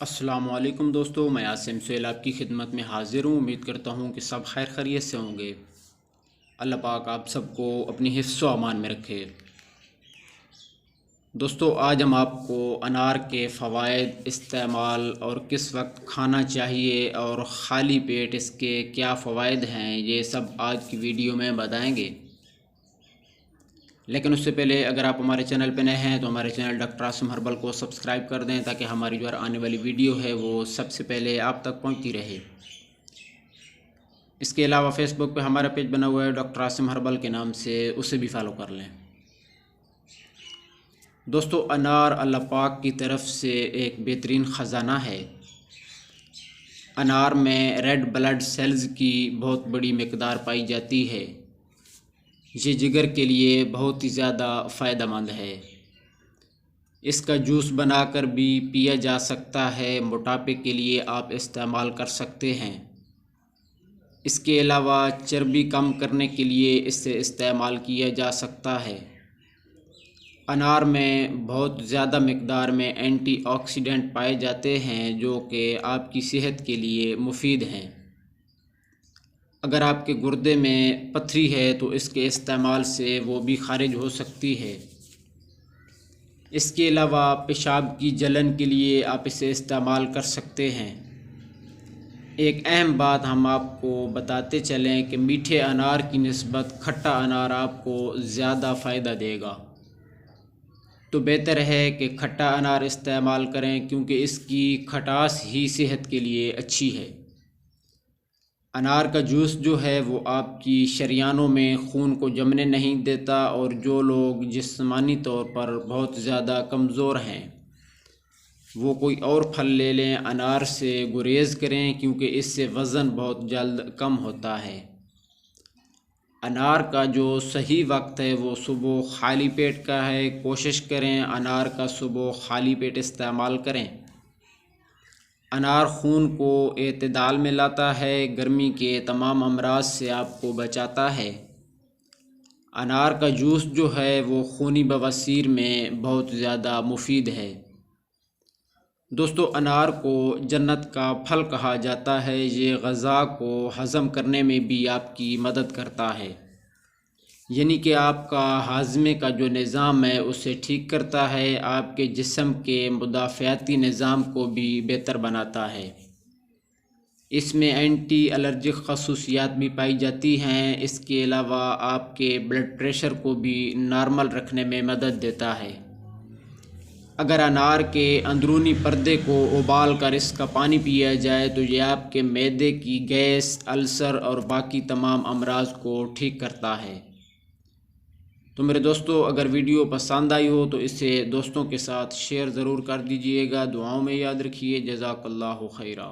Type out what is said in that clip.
अस्सलामुअलैकुम दोस्तों, मैं आसिम सुहेल आपकी खिदमत में हाज़िर हूँ। उम्मीद करता हूँ कि सब खैर खैरियत से होंगे। अल्लाह पाक आप सबको अपनी हिफ्ज़ व अमान में रखे। दोस्तों, आज हम आपको अनार के फ़वाइद, इस्तेमाल और किस वक्त खाना चाहिए और ख़ाली पेट इसके क्या फ़वाइद हैं, ये सब आज की वीडियो में बताएँगे। लेकिन उससे पहले अगर आप हमारे चैनल पर नए हैं तो हमारे चैनल डॉक्टर आसिम हर्बल को सब्सक्राइब कर दें, ताकि हमारी जो आने वाली वीडियो है वो सबसे पहले आप तक पहुंचती रहे। इसके अलावा फ़ेसबुक पे हमारा पेज बना हुआ है डॉक्टर आसिम हर्बल के नाम से, उसे भी फॉलो कर लें। दोस्तों, अनार अल्लाह पाक की तरफ से एक बेहतरीन ख़जाना है। अनार में रेड ब्लड सेल्स की बहुत बड़ी मकदार पाई जाती है। ये जिगर के लिए बहुत ही ज़्यादा फ़ायदेमंद है। इसका जूस बनाकर भी पिया जा सकता है। मोटापे के लिए आप इस्तेमाल कर सकते हैं। इसके अलावा चर्बी कम करने के लिए इसे इस्तेमाल किया जा सकता है। अनार में बहुत ज़्यादा मकदार में एंटीऑक्सीडेंट पाए जाते हैं, जो कि आपकी सेहत के लिए मुफीद हैं। अगर आपके गुर्दे में पथरी है तो इसके इस्तेमाल से वो भी खारिज हो सकती है। इसके अलावा पेशाब की जलन के लिए आप इसे इस्तेमाल कर सकते हैं। एक अहम बात हम आपको बताते चलें कि मीठे अनार की निस्बत खट्टा अनार आपको ज़्यादा फ़ायदा देगा। तो बेहतर है कि खट्टा अनार इस्तेमाल करें, क्योंकि इसकी खटास ही सेहत के लिए अच्छी है। अनार का जूस जो है वो आपकी शरीयानों में खून को जमने नहीं देता, और जो लोग जिस्मानी तौर पर बहुत ज़्यादा कमज़ोर हैं वो कोई और फल ले लें, अनार से गुरेज़ करें, क्योंकि इससे वज़न बहुत जल्द कम होता है। अनार का जो सही वक्त है वो सुबह खाली पेट का है। कोशिश करें अनार का सुबह खाली पेट इस्तेमाल करें। अनार खून को एतदाल में लाता है, गर्मी के तमाम अमराज से आपको बचाता है। अनार का जूस जो है वो खूनी बवासीर में बहुत ज़्यादा मुफीद है। दोस्तों, अनार को जन्नत का फल कहा जाता है। ये ग़ज़ा को हज़म करने में भी आपकी मदद करता है, यानी कि आपका हाज़मे का जो निज़ाम है उसे ठीक करता है। आपके जिस्म के मुदाफ़ियाती निज़ाम को भी बेहतर बनाता है। इसमें एंटी एलर्जिक ख़ुसूसियात भी पाई जाती हैं। इसके अलावा आपके ब्लड प्रेशर को भी नॉर्मल रखने में मदद देता है। अगर अनार के अंदरूनी पर्दे को उबाल कर इसका पानी पिया जाए तो ये आपके मैदे की गैस, अल्सर और बाकी तमाम अमराज को ठीक करता है। तो मेरे दोस्तों, अगर वीडियो पसंद आई हो तो इसे दोस्तों के साथ शेयर ज़रूर कर दीजिएगा। दुआओं में याद रखिए। जज़ाकल्लाहु खैरा।